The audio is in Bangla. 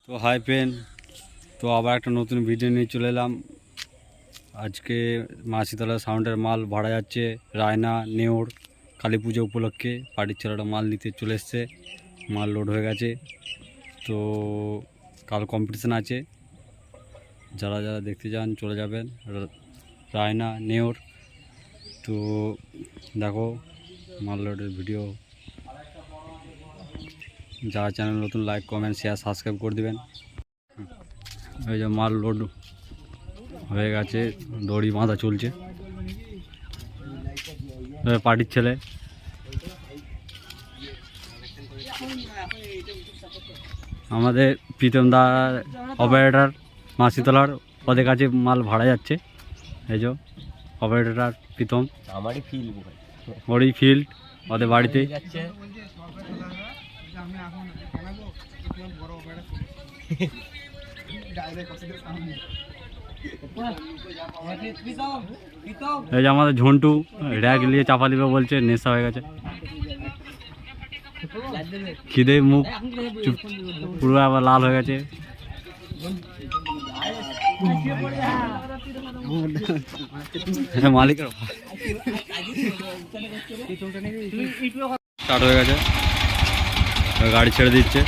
তো হাই ফ্রেন্ড, তো আবার একটা নতুন ভিডিও নিয়ে চলে এলাম। আজকে মাসিতলা সাউন্ডের মাল ভাড়া যাচ্ছে রায়না নেওর কালী পুজো উপলক্ষে। পার্টির ছেলেটা মাল নিতে চলে এসছে, মাল লোড হয়ে গেছে। তো কাল কম্পিটিশান আছে, যারা যারা দেখতে চান চলে যাবেন রায়না নেওর। তো দেখো মাল লোডের ভিডিও, যারা চ্যানেল নতুন লাইক কমেন্ট শেয়ার সাবস্ক্রাইব করে দেবেন। এই যে মাল লোড হয়ে গেছে, দড়ি বাঁধা চলছে। পার্টির ছেলে আমাদের প্রীতম দা অপারেটর মাসিতলার, ওদের কাছে মাল ভাড়া যাচ্ছে। এই যে অপারেটর প্রীতম, আমারই ফিল ওরই ফিল্ড ওদের বাড়িতে। যাচ্ছে। এই যে আমাদের ঝন্টু র্যাগ নিয়ে চাপা দিবে বলছে, নেশা হয়ে গেছে, খিদে মুখ চুপ পুরো আবার লাল হয়ে গেছে। মালিকের স্টার্ট হয়ে গেছে, গাড়ি ছেড়ে দিচ্ছে।